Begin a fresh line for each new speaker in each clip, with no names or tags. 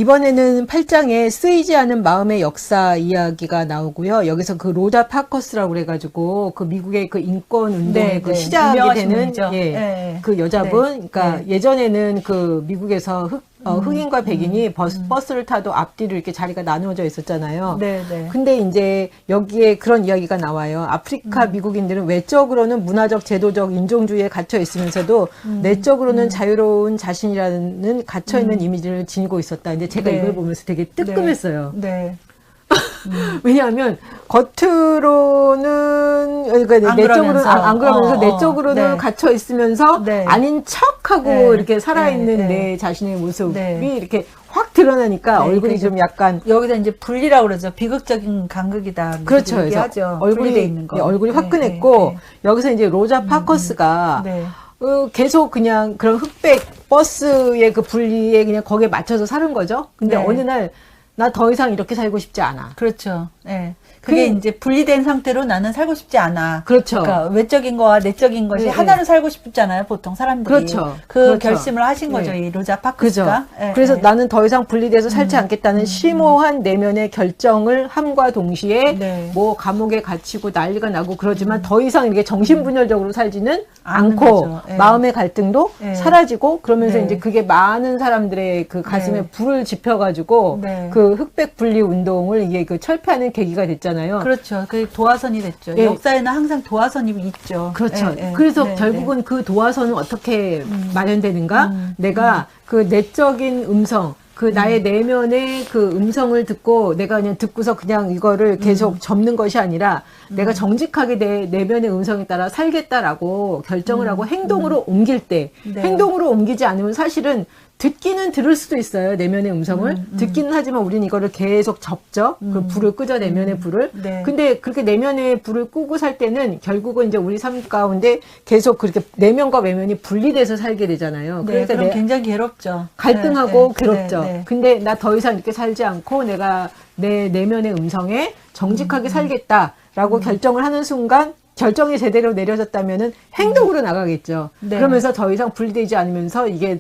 이번에는 8장에 쓰이지 않은 마음의 역사 이야기가 나오고요. 여기서 그 로자 파커스라고 그래가지고 그 미국의 그 인권 운동의 그 시작이 되는 그 여자분. 그러니까 예전에는 그 미국에서 흑인과 백인이 버스를 타도 앞뒤로 이렇게 자리가 나누어져 있었잖아요. 근데 이제 여기에 그런 이야기가 나와요. 아프리카 미국인들은 외적으로는 문화적, 제도적, 인종주의에 갇혀 있으면서도 내적으로는 자유로운 자신이라는 갇혀있는 이미지를 지니고 있었다. 근데 제가 이걸 보면서 되게 뜨끔했어요. 왜냐하면 겉으로는 그러니까 내적으로는 안 그러면서 내적으로는 갇혀 있으면서 아닌 척하고 이렇게 살아있는 내 자신의 모습이 이렇게 확 드러나니까 얼굴이 좀 약간
여기서 이제 분리라고 그러죠. 비극적인 간극이다.
그렇죠.
얘기하죠.
얼굴이
분리돼 있는 거.
얼굴이 화끈했고 여기서 이제 로자 파커스가 계속 그냥 그런 흑백 버스의 그 분리에 그냥 거기에 맞춰서 사는 거죠. 근데 어느 날 나 더 이상 이렇게 살고 싶지 않아.
그렇죠. 그게 이제 분리된 상태로 나는 살고 싶지 않아.
그렇죠.
그러니까 외적인 거와 내적인 것이 하나로 살고 싶잖아요, 보통 사람들이.
그렇죠.
그 결심을 하신 거죠, 이 로자 파커스가.
그래서 나는 더 이상 분리돼서 살지 않겠다는 심오한 내면의 결정을 함과 동시에 뭐 감옥에 갇히고 난리가 나고 그러지만 더 이상 이렇게 정신분열적으로 살지는 않고 마음의 갈등도 사라지고 그러면서 이제 그게 많은 사람들의 그 가슴에 불을 지펴가지고 그 흑백 분리 운동을 이게 그 철폐하는 계기가 됐잖아요.
그렇죠. 그 도화선이 됐죠. 역사에는 항상 도화선이 있죠.
그렇죠. 그래서 결국은 그 도화선은 어떻게 마련되는가? 내가 그 내적인 음성, 그 나의 내면의 그 음성을 듣고 내가 그냥 듣고서 그냥 이거를 계속 접는 것이 아니라 내가 정직하게 내 내면의 음성에 따라 살겠다라고 결정을 하고 행동으로 옮길 때 행동으로 옮기지 않으면 사실은 듣기는 들을 수도 있어요. 내면의 음성을. 듣기는 하지만 우리는 이거를 계속 접죠. 그 불을 끄죠. 내면의 불을. 근데 그렇게 내면의 불을 끄고 살 때는 결국은 이제 우리 삶 가운데 계속 그렇게 내면과 외면이 분리돼서 살게 되잖아요. 그러니까
그럼 굉장히 괴롭죠.
갈등하고 괴롭죠. 근데 나 더 이상 이렇게 살지 않고 내가 내 내면의 음성에 정직하게 살겠다라고 결정을 하는 순간 결정이 제대로 내려졌다면은 행동으로 나가겠죠. 그러면서 더 이상 분리되지 않으면서 이게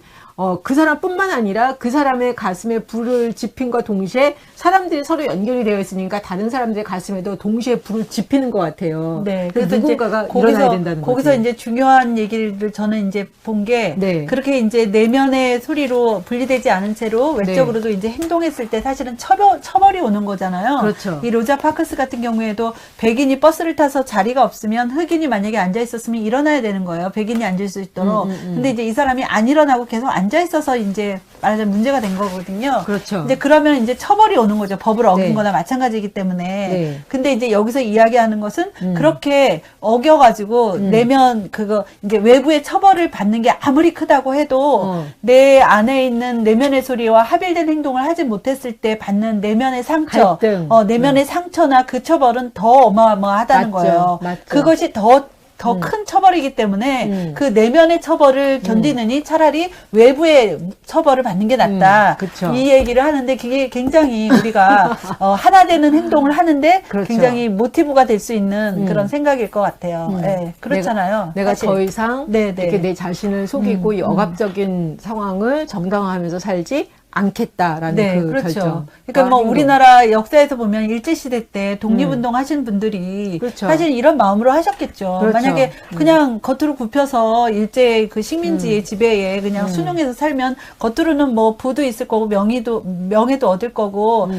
그 사람뿐만 아니라 그 사람의 가슴에 불을 지핀과 동시에 사람들이 서로 연결이 되어 있으니까 다른 사람들의 가슴에도 동시에 불을 지피는 것 같아요.
그래서
누군가가
이제
일어나야 된다는 거죠.
거기서 이제 중요한 얘기를 저는 이제 본 게 그렇게 이제 내면의 소리로 분리되지 않은 채로 외적으로도 이제 행동했을 때 사실은 처벌이 오는 거잖아요.
그렇죠.
이 로자 파커스 같은 경우에도 백인이 버스를 타서 자리가 없으면 흑인이 만약에 앉아 있었으면 일어나야 되는 거예요. 백인이 앉을 수 있도록. 근데 이제 이 사람이 안 일어나고 계속 앉아 있어서 이제 말하자면 문제가 된 거거든요.
그렇죠.
근데 그러면 이제 처벌이 오는 거죠. 법을 어긴 거나 마찬가지이기 때문에. 근데 이제 여기서 이야기하는 것은 그렇게 어겨가지고 내면 그거 이제 외부의 처벌을 받는 게 아무리 크다고 해도 내 안에 있는 내면의 소리와 합일된 행동을 하지 못했을 때 받는 내면의 상처, 내면의 상처나 그 처벌은 더 어마어마하다는 거예요. 그것이 더 큰 처벌이기 때문에 그 내면의 처벌을 견디느니 차라리 외부의 처벌을 받는 게 낫다. 이 얘기를 하는데 그게 굉장히 우리가 하나 되는 행동을 하는데 굉장히 모티브가 될 수 있는 그런 생각일 것 같아요. 그렇잖아요.
내가 더 이상 이렇게 내 자신을 속이고 이 억압적인 상황을 정당화하면서 살지 않겠다라는 그 결정.
그러니까 뭐 우리나라 역사에서 보면 일제시대 때 독립운동 하신 분들이 사실 이런 마음으로 하셨겠죠. 만약에 그냥 겉으로 굽혀서 일제 그 식민지의 지배에 그냥 순응해서 살면 겉으로는 뭐 부도 있을 거고 명예도 얻을 거고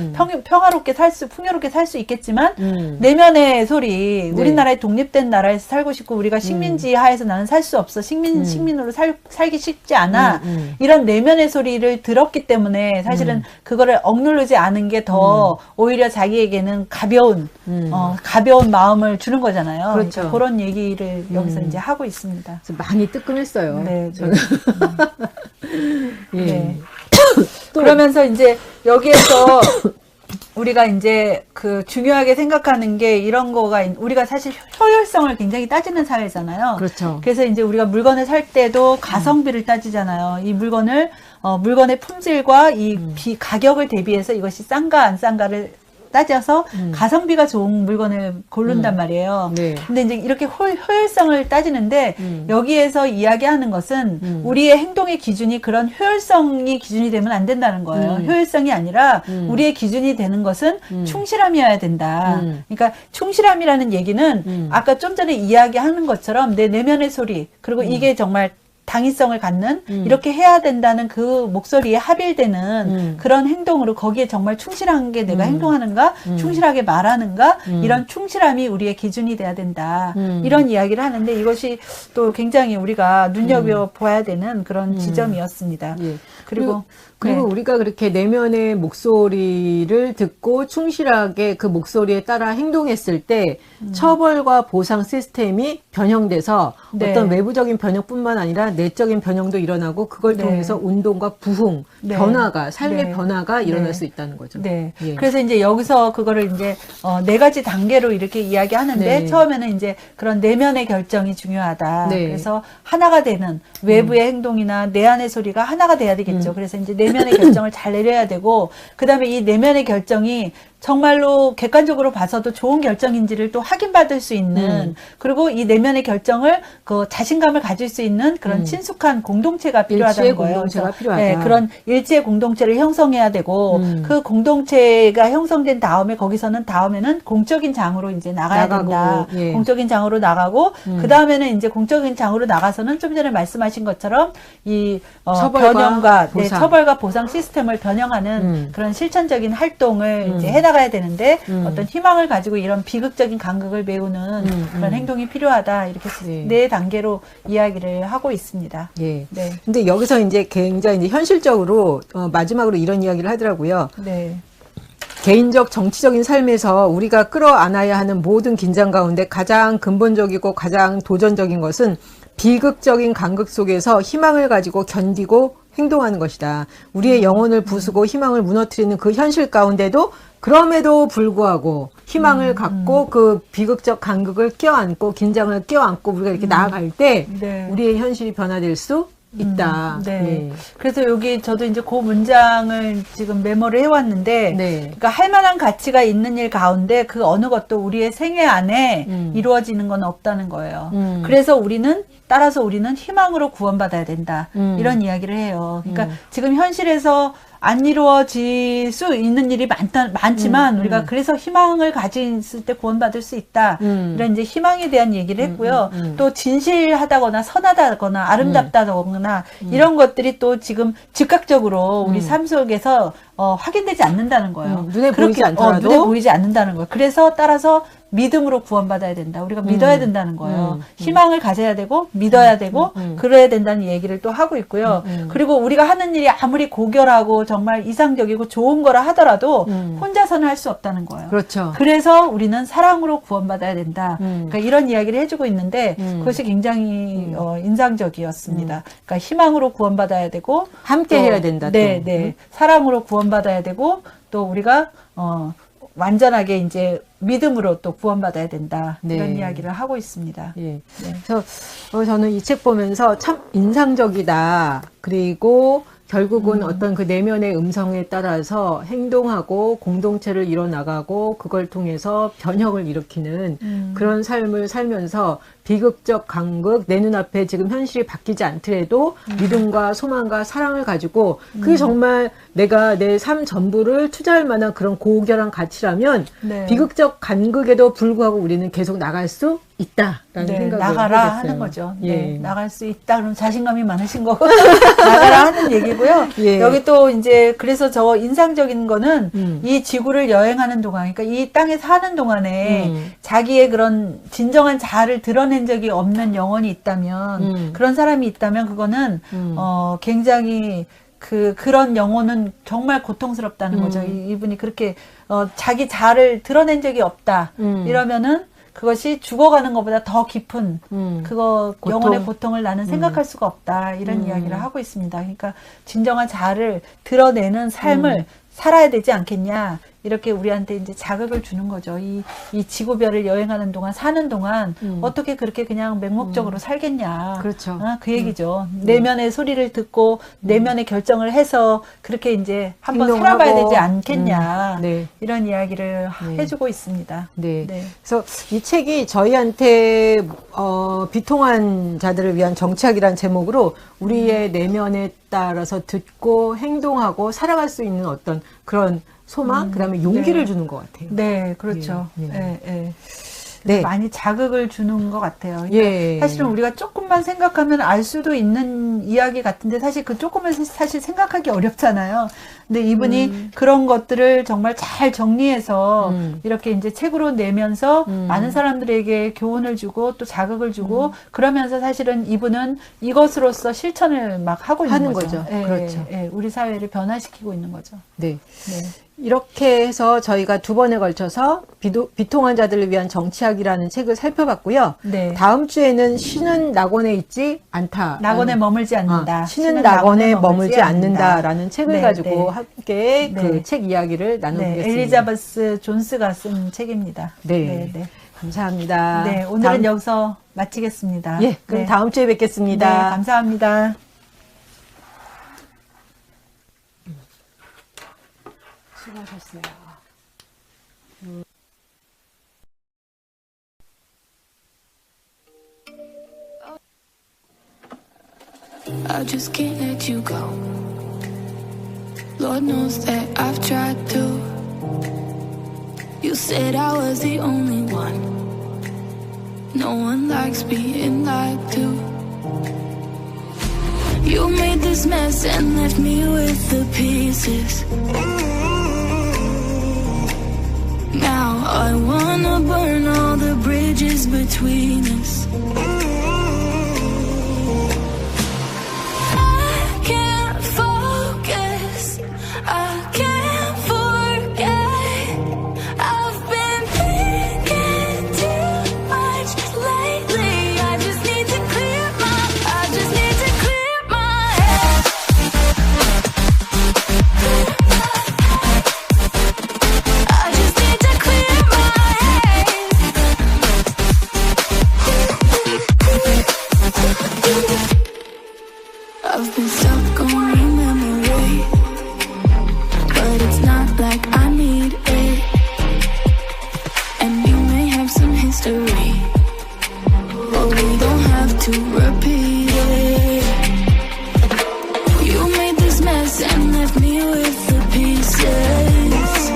평화롭게 풍요롭게 살 수 있겠지만 내면의 소리 우리나라의 독립된 나라에서 살고 싶고 우리가 식민지 하에서 나는 살 수 없어. 식민으로 살기 쉽지 않아. 이런 내면의 소리를 들었기 때문에 사실은 그거를 억누르지 않은 게 더 오히려 자기에게는 가벼운 마음을 주는 거잖아요.
그렇죠.
그런 얘기를 여기서 이제 하고 있습니다.
많이 뜨끔했어요.
그러면서 이제 여기에서 우리가 이제 그 중요하게 생각하는 게 이런 거가 우리가 사실 효율성을 굉장히 따지는 사회잖아요. 그래서 이제 우리가 물건을 살 때도 가성비를 따지잖아요. 이 물건의 품질과 이 가격을 대비해서 이것이 싼가 안 싼가를 따져서 가성비가 좋은 물건을 고른단 말이에요.
네.
근데 이제 이렇게 효율성을 따지는데 여기에서 이야기하는 것은 우리의 행동의 기준이 그런 효율성이 기준이 되면 안 된다는 거예요. 효율성이 아니라 우리의 기준이 되는 것은 충실함이어야 된다. 그러니까 충실함이라는 얘기는 아까 좀 전에 이야기하는 것처럼 내 내면의 소리, 그리고 이게 정말 당위성을 갖는 이렇게 해야 된다는 그 목소리에 합일되는 그런 행동으로 거기에 정말 충실한 게 내가 행동하는가, 충실하게 말하는가, 이런 충실함이 우리의 기준이 돼야 된다. 이런 이야기를 하는데 이것이 또 굉장히 우리가 눈여겨봐야 되는 그런 지점이었습니다.
예.
그리고
네. 우리가 그렇게 내면의 목소리를 듣고 충실하게 그 목소리에 따라 행동했을 때 처벌과 보상 시스템이 변형돼서
네.
어떤 외부적인 변형뿐만 아니라 내적인 변형도 일어나고 그걸
네.
통해서 운동과 부흥,
네.
변화가, 삶의
네.
변화가 일어날
네.
수 있다는 거죠.
네.
예.
그래서 이제 여기서 그거를 이제 4가지 단계로 이렇게 이야기하는데
네.
처음에는 이제 그런 내면의 결정이 중요하다.
네.
그래서 하나가 되는 외부의 행동이나 내 안의 소리가 하나가 돼야 되겠죠. 그래서 이제 내면의 결정을 잘 내려야 되고, 그다음에 이 내면의 결정이 정말로 객관적으로 봐서도 좋은 결정인지를 또 확인받을 수 있는, 그리고 이 내면의 결정을 그 자신감을 가질 수 있는 그런 친숙한 공동체가 필요하다는
일치의
거예요.
공동체가
그래서,
필요하다.
네, 그런 일치의 공동체를 형성해야 되고, 그 공동체가 형성된 다음에 거기서는 다음에는 공적인 장으로 이제 나가야 된다.
예.
공적인 장으로 나가고, 그 다음에는 이제 공적인 장으로 나가서는 좀 전에 말씀하신 것처럼 이
처벌과
변형과 네,
보상.
처벌과 보상 시스템을 변형하는 그런 실천적인 활동을 이제 해나가야 되는데 어떤 희망을 가지고 이런 비극적인 간극을 메우는 그런 행동이 필요하다. 이렇게
네.
4단계로 이야기를 하고 있습니다.
예.
네.
근데 여기서 이제 굉장히 이제 현실적으로 마지막으로 이런 이야기를 하더라고요.
네.
개인적 정치적인 삶에서 우리가 끌어안아야 하는 모든 긴장 가운데 가장 근본적이고 가장 도전적인 것은 비극적인 간극 속에서 희망을 가지고 견디고 행동하는 것이다. 우리의 영혼을 부수고 희망을 무너뜨리는 그 현실 가운데도 그럼에도 불구하고 희망을 갖고 그 비극적 간극을 껴안고 긴장을 껴안고 우리가 이렇게 나아갈 때
네.
우리의 현실이 변화될 수 있다.
네.
예.
그래서 여기 저도 이제 그 문장을 지금 메모를 해왔는데,
네.
그러니까 할 만한 가치가 있는 일 가운데 그 어느 것도 우리의 생애 안에 이루어지는 건 없다는 거예요. 그래서 따라서 우리는 희망으로 구원받아야 된다. 이런 이야기를 해요. 그러니까 지금 현실에서 안 이루어질 수 있는 일이 많지만 우리가 그래서 희망을 가졌을 때 구원받을 수 있다. 이런 이제 희망에 대한 얘기를 했고요. 또 진실하다거나 선하다거나 아름답다거나 이런 것들이 또 지금 즉각적으로 우리 삶 속에서 확인되지 않는다는 거예요.
눈에 보이지 않더라도
눈에 보이지 않는다는 거예요. 그래서 따라서 믿음으로 구원받아야 된다. 우리가 믿어야 된다는 거예요. 희망을 가져야 되고 믿어야 되고 그래야 된다는 얘기를 또 하고 있고요. 그리고 우리가 하는 일이 아무리 고결하고 정말 이상적이고 좋은 거라 하더라도 혼자서는 할 수 없다는 거예요.
그렇죠.
그래서 우리는 사랑으로 구원받아야 된다. 그러니까 이런 이야기를 해주고 있는데 그것이 굉장히 인상적이었습니다. 그러니까 희망으로 구원받아야 되고
함께
또,
해야 된다.
네, 네. 사랑으로 구원받아야 되고 또 우리가 완전하게 이제 믿음으로 또 구원받아야 된다.
네.
이런 이야기를 하고 있습니다.
예.
네.
그래서 저는 이 책 보면서 참 인상적이다. 그리고 결국은 어떤 그 내면의 음성에 따라서 행동하고 공동체를 이뤄나가고 그걸 통해서 변혁을 일으키는 그런 삶을 살면서 비극적 간극, 내 눈앞에 지금 현실이 바뀌지 않더라도 믿음과 소망과 사랑을 가지고 그게 정말 내가 내 삶 전부를 투자할 만한 그런 고결한 가치라면
네.
비극적 간극에도 불구하고 우리는 계속 나갈 수 있다라는
네,
생각을
나가라
하겠어요.
하는 거죠.
예.
네, 나갈 수 있다. 그럼 자신감이 많으신 거고 나가라 하는 얘기고요.
예.
여기 또 이제 그래서 저 인상적인 거는 이 지구를 여행하는 동안, 그러니까 이 땅에 사는 동안에 자기의 그런 진정한 자아를 드러낸 적이 없는 영혼이 있다면 그런 사람이 있다면 그거는 굉장히 그런 영혼은 정말 고통스럽다는 거죠. 이분이 그렇게 자기 자아를 드러낸 적이 없다. 이러면은 그것이 죽어가는 것보다 더 깊은 영혼의 고통을 나는 생각할 수가 없다. 이런 이야기를 하고 있습니다. 그러니까 진정한 자아를 드러내는 삶을 살아야 되지 않겠냐. 이렇게 우리한테 이제 자극을 주는 거죠. 이 지구별을 여행하는 동안, 사는 동안 어떻게 그렇게 그냥 맹목적으로 살겠냐.
그렇죠.
그 얘기죠. 내면의 소리를 듣고 내면의 결정을 해서 그렇게 이제 한번 살아봐야 되지 않겠냐.
네.
이런 이야기를 해주고 있습니다.
네.
네.
그래서 이 책이 저희한테 비통한 자들을 위한 정치학이라는 제목으로 우리의 내면에 따라서 듣고 행동하고 살아갈 수 있는 어떤 그런 소망, 그다음에 용기를 주는 것 같아요.
네, 그렇죠.
네.
네.
네.
많이 자극을 주는 것 같아요.
예.
사실은 우리가 조금만 생각하면 알 수도 있는 이야기 같은데 사실 그 조금을 사실 생각하기 어렵잖아요. 근데 이분이 그런 것들을 정말 잘 정리해서 이렇게 이제 책으로 내면서 많은 사람들에게 교훈을 주고 또 자극을 주고 그러면서 사실은 이분은 이것으로서 실천을 막 하고 있는 거죠. 예,
그렇죠.
예, 우리 사회를 변화시키고 있는 거죠.
네.
네.
이렇게 해서 저희가 2번에 걸쳐서 비통한 자들을 위한 정치학이라는 책을 살펴봤고요.
네.
다음 주에는 신은 낙원에 있지 않다.
낙원에 머물지 않는다.
신은 낙원에 머물지 않는다라는
않는다.
책을
네,
가지고
네.
함께
네.
그 책 이야기를
네,
나눠보겠습니다.
엘리자베스 존스가 쓴 책입니다.
네.
네.
감사합니다.
네, 오늘은 여기서 마치겠습니다.
예, 그럼
네.
다음 주에 뵙겠습니다.
네, 감사합니다.
수고하셨어요.
I just can't let you go. Lord knows that I've tried to. You said I was the only one. No one likes being lied to. You made this mess and left me with the pieces. Now I wanna burn all the bridges between us. I've been stuck on your memory, but it's not like I need it. And you may have some history, but we don't have to repeat it. You made this mess and left me with the pieces.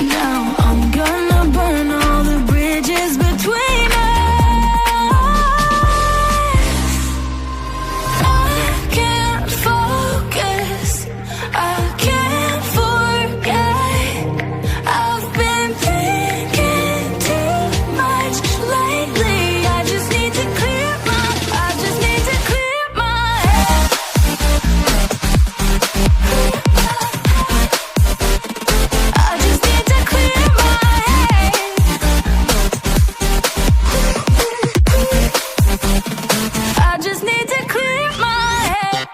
Now I'm gonna burn all the bridges between us. I just need to clear my head.